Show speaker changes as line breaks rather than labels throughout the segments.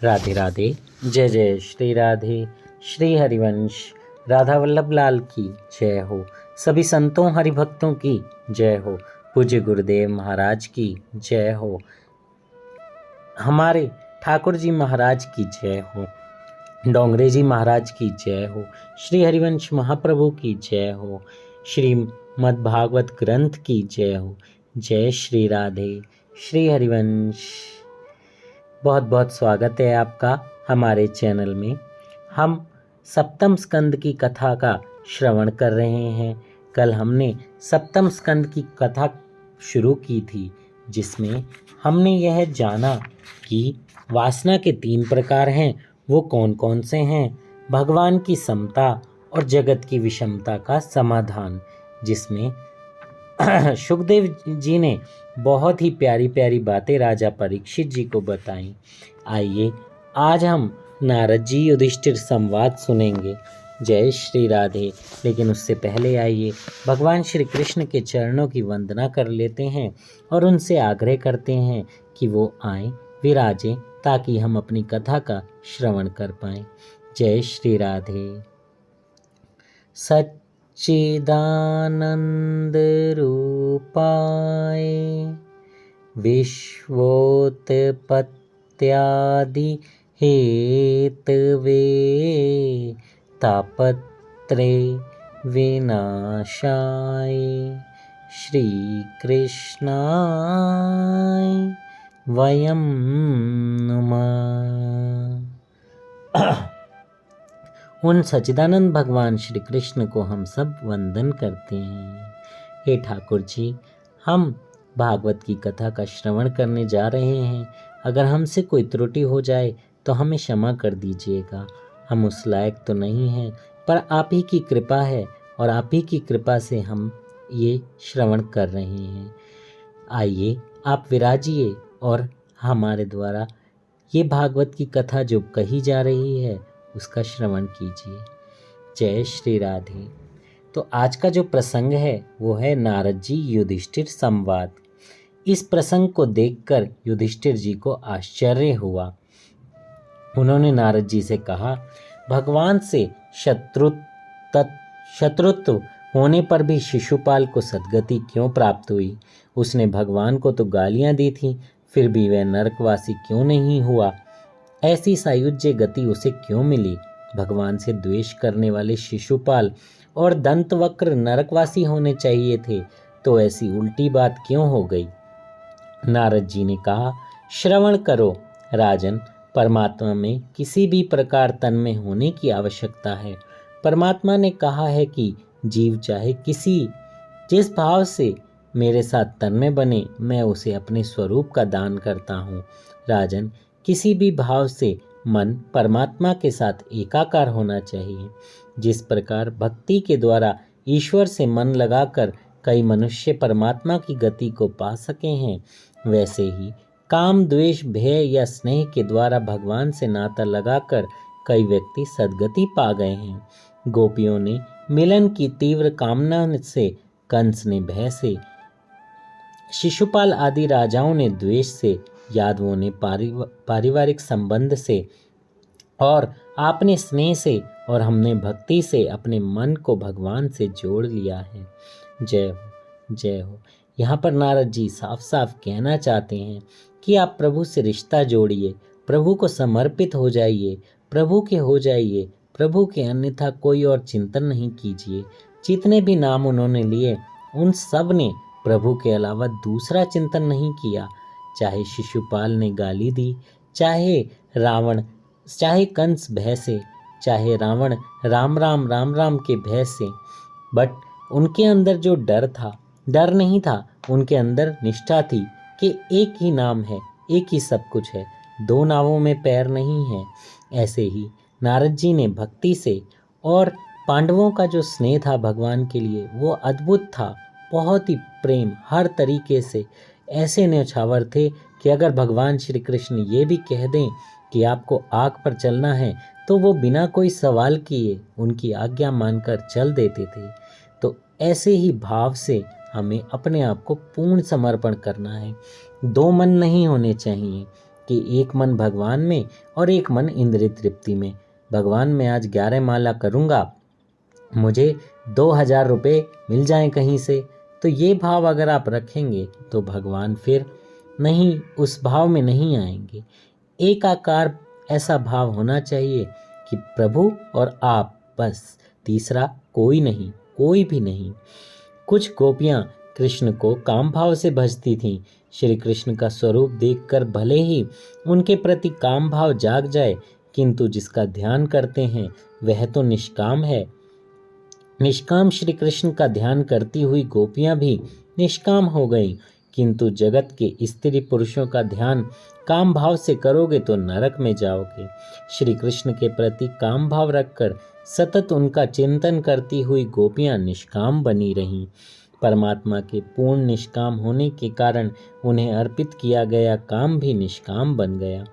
राधे राधे। जय जय श्री राधे। श्री हरिवंश राधा वल्लभ लाल की जय हो। सभी संतों हरिभक्तों की जय हो। पूज्य गुरुदेव महाराज की जय हो। हमारे ठाकुर जी महाराज की जय हो। डोंगरे जी महाराज की जय हो। श्री हरिवंश महाप्रभु की जय हो। श्रीमद् भागवत ग्रंथ की जय हो। जय श्री राधे। श्री हरिवंश। बहुत बहुत स्वागत है आपका हमारे चैनल में। हम सप्तम स्कंद की कथा का श्रवण कर रहे हैं। कल हमने सप्तम स्कंद की कथा शुरू की थी, जिसमें हमने यह जाना कि वासना के 3 प्रकार हैं। वो कौन कौन से हैं? भगवान की समता और जगत की विषमता का समाधान, जिसमें सुखदेव जी ने बहुत ही प्यारी प्यारी बातें राजा परीक्षित जी को बताई। आइए आज हम नारद जी युधिष्ठिर संवाद सुनेंगे। जय श्री राधे। लेकिन उससे पहले आइए भगवान श्री कृष्ण के चरणों की वंदना कर लेते हैं और उनसे आग्रह करते हैं कि वो आएं, विराजें, ताकि हम अपनी कथा का श्रवण कर पाएं। जय श्री राधे। सच्चिदानंद रूपाय विश्वोत्पत्त्यादि हेतवे तापत्रे विनाशाय श्री कृष्णाय वयं नमः। उन सच्चिदानंद भगवान श्री कृष्ण को हम सब वंदन करते हैं। हे ठाकुर जी, हम भागवत की कथा का श्रवण करने जा रहे हैं। अगर हमसे कोई त्रुटि हो जाए तो हमें क्षमा कर दीजिएगा। हम उस लायक तो नहीं हैं, पर आप ही की कृपा है और आप ही की कृपा से हम ये श्रवण कर रहे हैं। आइए आप विराजिए और हमारे द्वारा ये भागवत की कथा जो कही जा रही है उसका श्रवण कीजिए। जय श्री राधे। तो आज का जो प्रसंग है वो है नारद जी युधिष्ठिर संवाद। इस प्रसंग को देखकर युधिष्ठिर जी को आश्चर्य हुआ। उन्होंने नारद जी से कहा, भगवान से शत्रुत्व होने पर भी शिशुपाल को सद्गति क्यों प्राप्त हुई? उसने भगवान को तो गालियां दी थी, फिर भी वह नरकवासी क्यों नहीं हुआ? ऐसी सायुज्य गति उसे क्यों मिली? भगवान से द्वेष करने वाले शिशुपाल और दंतवक्र नरकवासी होने चाहिए थे, तो ऐसी उल्टी बात क्यों हो गई? नारद जी ने कहा, श्रवण करो राजन। परमात्मा में किसी भी प्रकार तन्मय होने की आवश्यकता है। परमात्मा ने कहा है कि जीव चाहे जिस भाव से मेरे साथ तन्मय बने, मैं उसे अपने स्वरूप का दान करता हूँ। राजन, किसी भी भाव से मन परमात्मा के साथ एकाकार होना चाहिए। जिस प्रकार भक्ति के द्वारा ईश्वर से मन लगाकर कई मनुष्य परमात्मा की गति को पा सके हैं, वैसे ही काम, द्वेष, भय या स्नेह के द्वारा भगवान से नाता लगाकर कई व्यक्ति सद्गति पा गए हैं। गोपियों ने मिलन की तीव्र कामना से, कंस ने भय से, शिशुपाल आदि राजाओं ने द्वेष से, यादवों ने पारिवारिक संबंध से और आपने स्नेह से और हमने भक्ति से अपने मन को भगवान से जोड़ लिया है। जय हो, जय हो। यहाँ पर नारद जी साफ साफ कहना चाहते हैं कि आप प्रभु से रिश्ता जोड़िए, प्रभु को समर्पित हो जाइए, प्रभु के हो जाइए, प्रभु के, अन्यथा कोई और चिंतन नहीं कीजिए। जितने भी नाम उन्होंने लिए, उन सब ने प्रभु के अलावा दूसरा चिंतन नहीं किया। चाहे शिशुपाल ने गाली दी, चाहे रावण, चाहे कंस भय से, चाहे रावण राम राम राम राम के भय से, बट उनके अंदर जो डर था, डर नहीं था, उनके अंदर निष्ठा थी कि एक ही नाम है, एक ही सब कुछ है, 2 नावों में पैर नहीं है। ऐसे ही नारद जी ने भक्ति से, और पांडवों का जो स्नेह था भगवान के लिए वो अद्भुत था, बहुत ही प्रेम हर तरीके से। ऐसे न्यौछावर थे कि अगर भगवान श्री कृष्ण ये भी कह दें कि आपको आग पर चलना है, तो वो बिना कोई सवाल किए उनकी आज्ञा मानकर चल देते थे। तो ऐसे ही भाव से हमें अपने आप को पूर्ण समर्पण करना है। 2 मन नहीं होने चाहिए कि एक मन भगवान में और एक मन इंद्रिय तृप्ति में। भगवान मैं आज 11 माला करूँगा, मुझे 2000 रुपये मिल जाएं कहीं से, तो ये भाव अगर आप रखेंगे तो भगवान फिर नहीं, उस भाव में नहीं आएंगे। एकाकार ऐसा भाव होना चाहिए कि प्रभु और आप, बस, तीसरा कोई नहीं, कोई भी नहीं। कुछ गोपियां कृष्ण को काम भाव से भजती थीं। श्री कृष्ण का स्वरूप देखकर भले ही उनके प्रति काम भाव जाग जाए, किंतु जिसका ध्यान करते हैं वह तो निष्काम है। निष्काम श्री कृष्ण का ध्यान करती हुई गोपियां भी निष्काम हो गईं, किंतु जगत के स्त्री पुरुषों का ध्यान काम भाव से करोगे तो नरक में जाओगे। श्री कृष्ण के प्रति काम भाव रखकर सतत उनका चिंतन करती हुई गोपियां निष्काम बनी रहीं। परमात्मा के पूर्ण निष्काम होने के कारण उन्हें अर्पित किया गया काम भी निष्काम बन गया।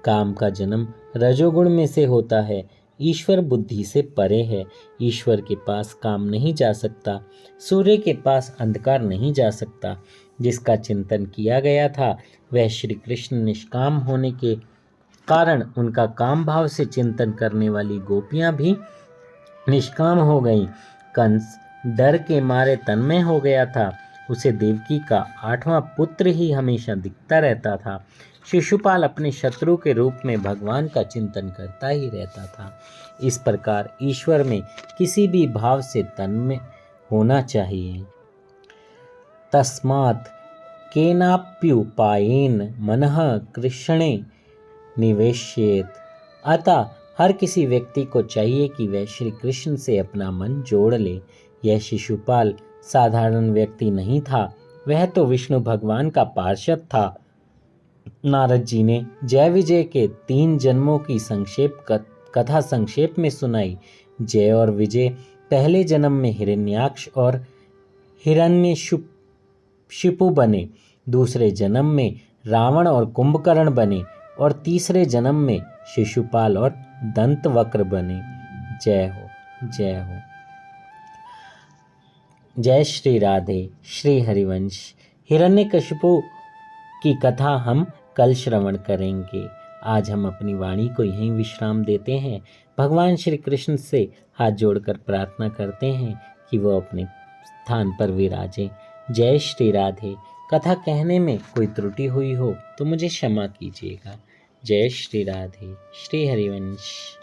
काम का जन्म रजोगुण में से होता है, ईश्वर बुद्धि से परे है। ईश्वर के पास काम नहीं जा सकता, सूर्य के पास अंधकार नहीं जा सकता। जिसका चिंतन किया गया था वह श्री कृष्ण निष्काम होने के कारण उनका काम भाव से चिंतन करने वाली गोपियां भी निष्काम हो गईं। कंस डर के मारे तन्मय हो गया था, उसे देवकी का 8वां पुत्र ही हमेशा दिखता रहता था। शिशुपाल अपने शत्रु के रूप में भगवान का चिंतन करता ही रहता था। इस प्रकार ईश्वर में किसी भी भाव से तन्मय होना चाहिए। तस्मात् केनाप्युपायेन मनः कृष्णे निवेशयेत्। अतः हर किसी व्यक्ति को चाहिए कि वह श्री कृष्ण से अपना मन जोड़ ले। यह शिशुपाल साधारण व्यक्ति नहीं था, वह तो विष्णु भगवान का पार्षद था। नारद जी ने जय विजय के 3 जन्मों की कथा संक्षेप में सुनाई। जय और विजय पहले जन्म में हिरण्याक्ष और हिरण्यशिपु बने, दूसरे जन्म में रावण और कुंभकर्ण बने और तीसरे जन्म में शिशुपाल और दंतवक्र बने। जय हो, जय हो। जय श्री राधे। श्री हरिवंश। हिरण्यकशिपु की कथा हम कल श्रवण करेंगे। आज हम अपनी वाणी को यहीं विश्राम देते हैं। भगवान श्री कृष्ण से हाथ जोड़कर प्रार्थना करते हैं कि वो अपने स्थान पर विराजें। जय श्री राधे। कथा कहने में कोई त्रुटि हुई हो तो मुझे क्षमा कीजिएगा। जय श्री राधे। श्री हरिवंश।